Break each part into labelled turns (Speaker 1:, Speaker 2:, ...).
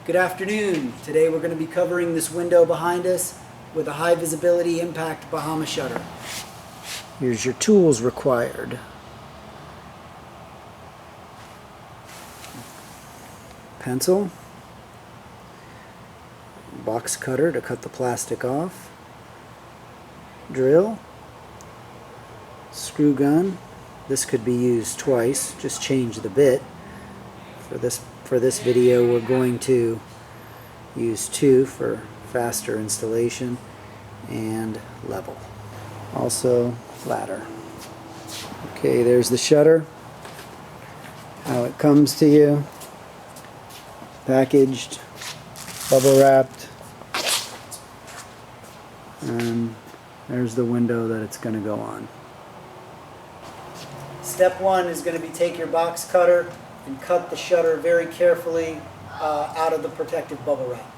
Speaker 1: Good afternoon. Today we're going to be covering this window behind us with a high visibility impact Bahama shutter. Here's your tools required. Pencil, box cutter to cut the plastic off, drill, screw gun. This could be used twice, just change the bit. For this video we're going to use 2 for faster installation, and level. Also ladder. Okay, there's the shutter, how it comes to you, packaged, bubble wrapped, and there's the window that it's going to go on. Step 1 is going to be take your box cutter and cut the shutter very carefully out of the protective bubble wrap.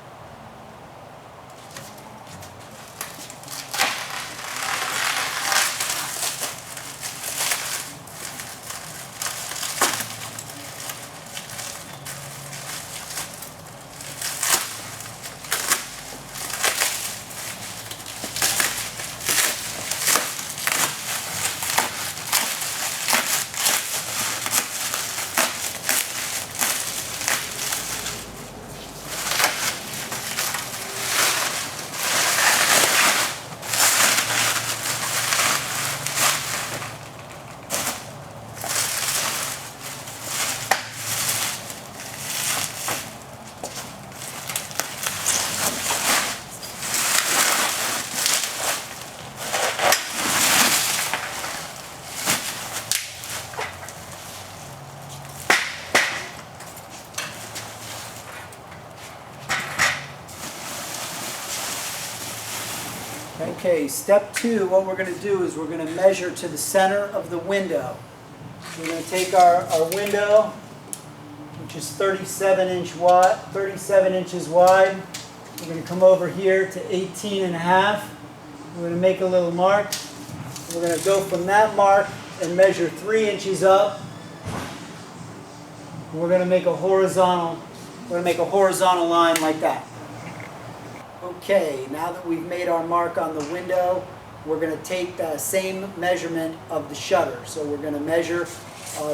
Speaker 1: Okay, step 2, what we're going to do is we're going to measure to the center of the window. We're going to take our window, which is 37 inches wide. We're going to come over here to 18.5. We're going to make a little mark. We're going to go from that mark and measure 3 inches up. We're going to make a horizontal line like that. Okay, now that we've made our mark on the window, we're going to take the same measurement of the shutter. So we're going to measure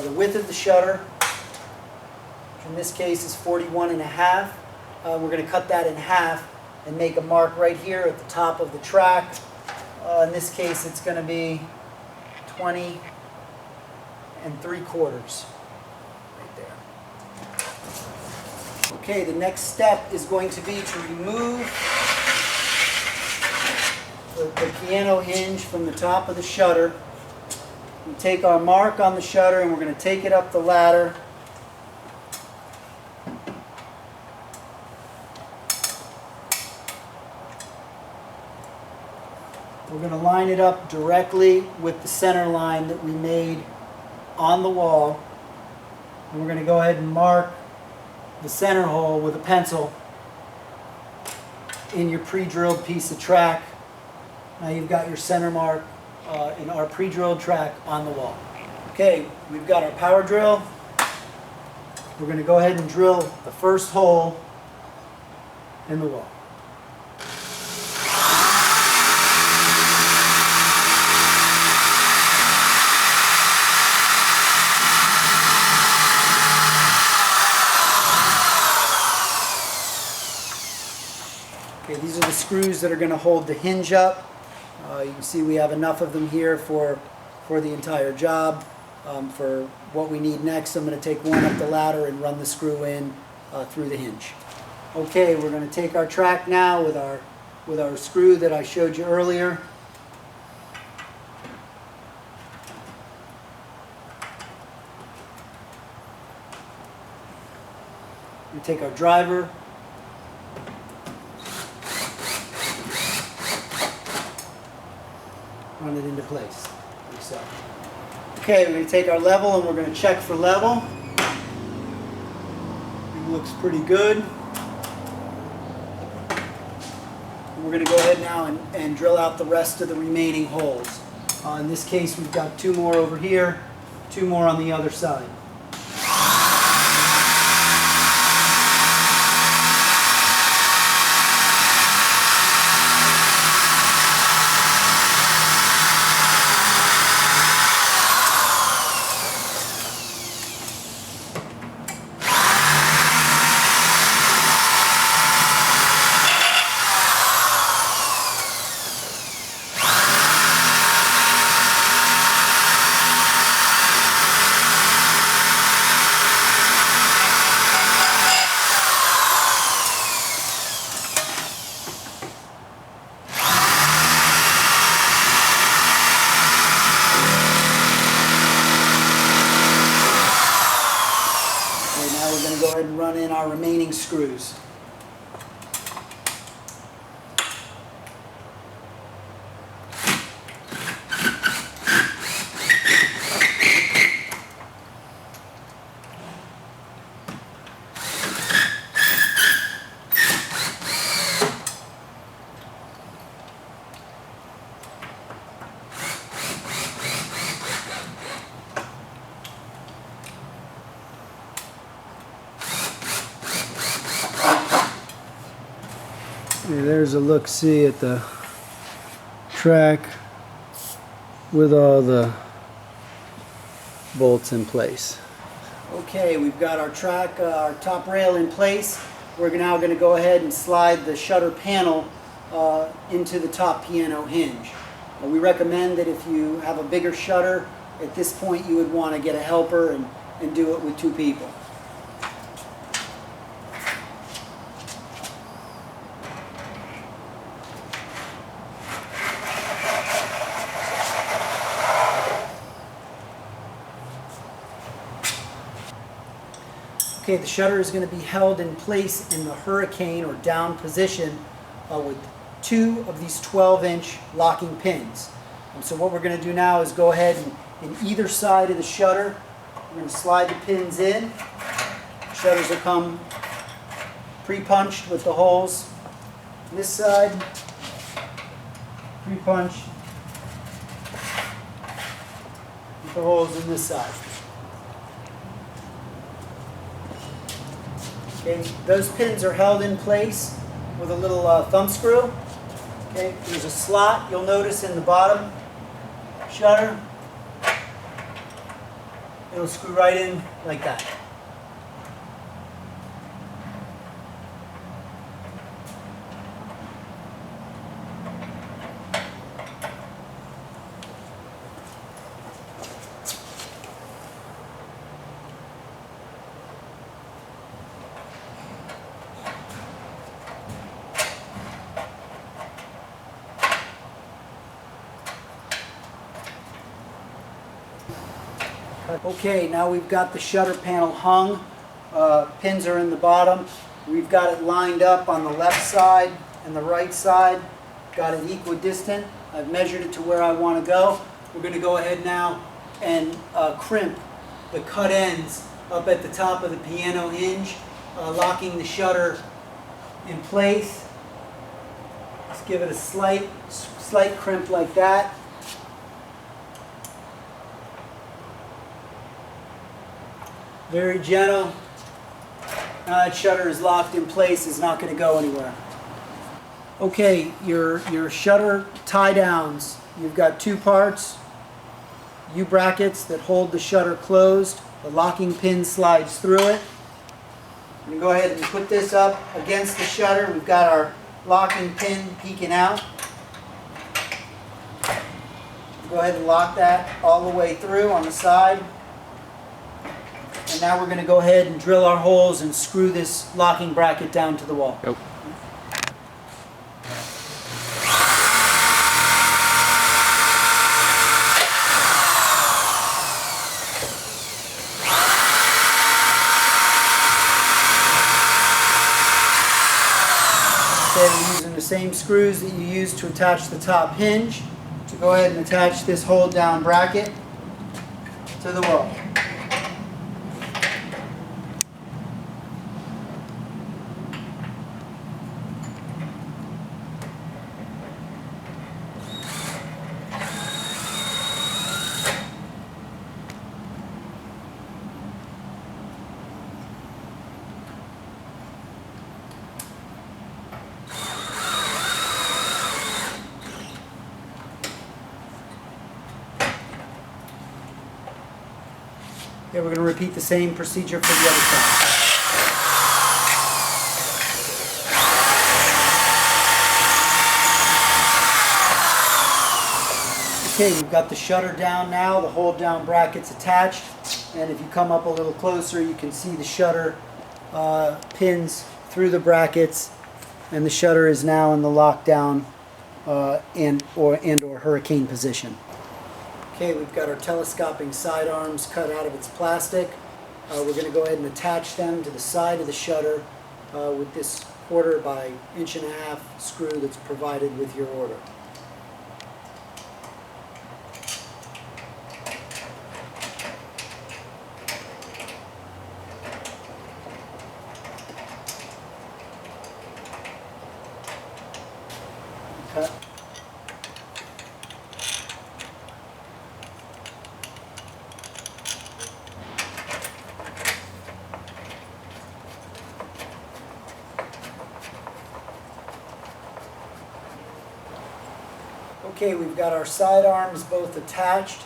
Speaker 1: the width of the shutter, which in this case is 41.5. We're going to cut that in half and make a mark right here at the top of the track. In this case, it's going to be 20 3/4 right there. Okay, the next step is going to be to remove the piano hinge from the top of the shutter. We take our mark on the shutter and we're going to take it up the ladder. We're going to line it up directly with the center line that we made on the wall. And we're going to go ahead and mark the center hole with a pencil in your pre-drilled piece of track. Now you've got your center mark in our pre-drilled track on the wall. Okay, we've got our power drill. We're going to go ahead and drill the first hole in the wall. Okay, these are the screws that are going to hold the hinge up. You can see we have enough of them here for the entire job. For what we need next, I'm going to take one up the ladder and run the screw in through the hinge. Okay, we're going to take our track now with our screw that I showed you earlier. We take our driver. Run it into place, like so. Okay, we're going to take our level and we're going to check for level. It looks pretty good. And we're going to go ahead now and drill out the rest of the remaining holes. In this case, we've got 2 more over here, 2 more on the other side. run in our remaining screws.
Speaker 2: There's a look-see at the track with all the bolts in place.
Speaker 1: Okay, we've got our track, our top rail in place. We're now going to go ahead and slide the shutter panel into the top piano hinge. We recommend that if you have a bigger shutter, at this point you would want to get a helper and do it with 2 people. Okay, the shutter is going to be held in place in the hurricane or down position with 2 of these 12-inch locking pins. And so what we're going to do now is go ahead and in either side of the shutter, we're going to slide the pins in. Shutters will come pre-punched with the holes on this side, pre-punched with the holes on this side. Okay, those pins are held in place with a little thumb screw. Okay, there's a slot you'll notice in the bottom shutter. It'll screw right in like that. Okay, now we've got the shutter panel hung. Pins are in the bottom. We've got it lined up on the left side and the right side. Got it equidistant. I've measured it to where I want to go. We're going to go ahead now and crimp the cut ends up at the top of the piano hinge, locking the shutter in place. Just give it a slight crimp like that. Very gentle. Now that shutter is locked in place, it's not going to go anywhere. Okay, your shutter tie downs. You've got 2 parts, U-brackets that hold the shutter closed. The locking pin slides through it. I'm going to go ahead and put this up against the shutter. We've got our locking pin peeking out. Go ahead and lock that all the way through on the side. And now we're going to go ahead and drill our holes and screw this locking bracket down to the wall.
Speaker 2: Go.
Speaker 1: Okay, we're using the same screws that you use to attach the top hinge to go ahead and attach this hold down bracket to the wall. Okay, we're going to repeat the same procedure for the other side. Okay, we've got the shutter down now, the hold down bracket's attached, and if you come up a little closer you can see the shutter pins through the brackets, and the shutter is now in the lockdown and or hurricane position. Okay, we've got our telescoping side arms cut out of its plastic. we're going to go ahead and attach them to the side of the shutter with this 1/4 by 1.5 inch screw that's provided with your order. Okay. Okay, we've got our side arms both attached.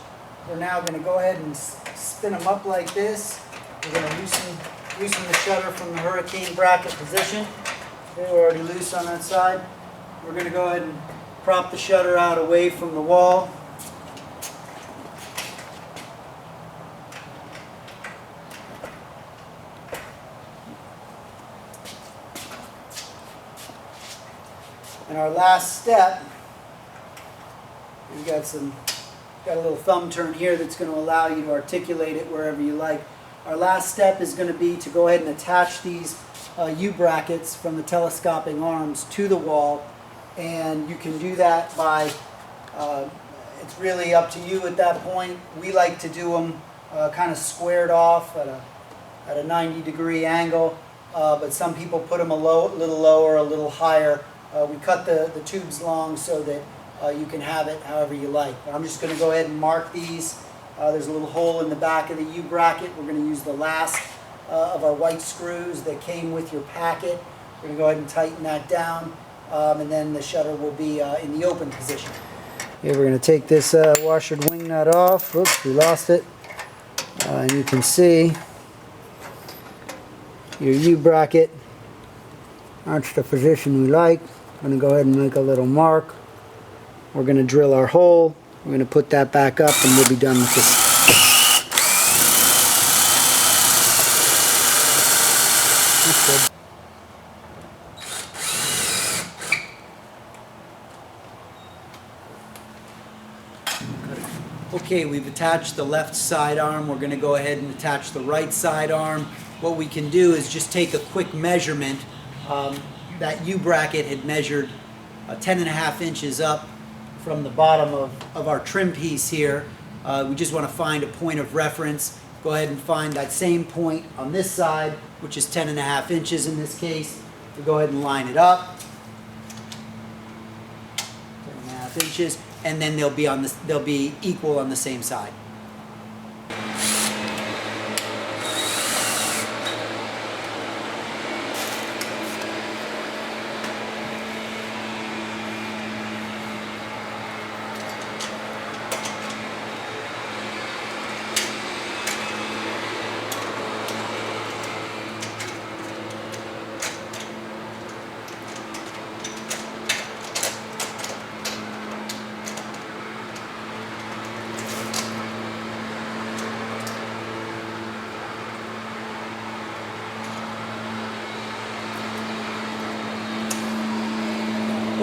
Speaker 1: We're now going to go ahead and spin them up like this. We're going to loosen the shutter from the hurricane bracket position. Okay, we're already loose on that side. We're going to go ahead and prop the shutter out away from the wall. And our last step, we've got a little thumb turn here that's going to allow you to articulate it wherever you like. Our last step is going to be to go ahead and attach these U-brackets from the telescoping arms to the wall, and you can do that by, it's really up to you at that point. We like to do them kind of squared off at a 90-degree angle, but some people put them a little lower, a little higher. We cut the tubes long so that you can have it however you like. But I'm just going to go ahead and mark these. There's a little hole in the back of the U-bracket. We're going to use the last of our white screws that came with your packet. We're going to go ahead and tighten that down, and then the shutter will be in the open position. Okay, we're going to take this washered wing nut off. Oops, we lost it. And you can see your U-bracket. That's the position we like. I'm going to go ahead and make a little mark. We're going to drill our hole. We're going to put that back up and we'll be done with this. That's good. Okay, we've attached the left side arm. We're going to go ahead and attach the right side arm. What we can do is just take a quick measurement. That U-bracket had measured 10.5 inches up from the bottom of our trim piece here. We just want to find a point of reference. Go ahead and find that same point on this side, which is 10.5 inches in this case. We go ahead and line it up. 10.5 inches, and then they'll be equal on the same side.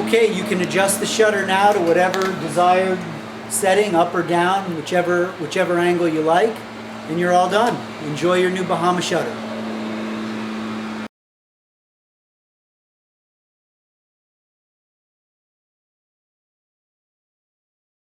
Speaker 1: Okay, you can adjust the shutter now to whatever desired setting, up or down, whichever angle you like, and you're all done. Enjoy your new Bahama shutter.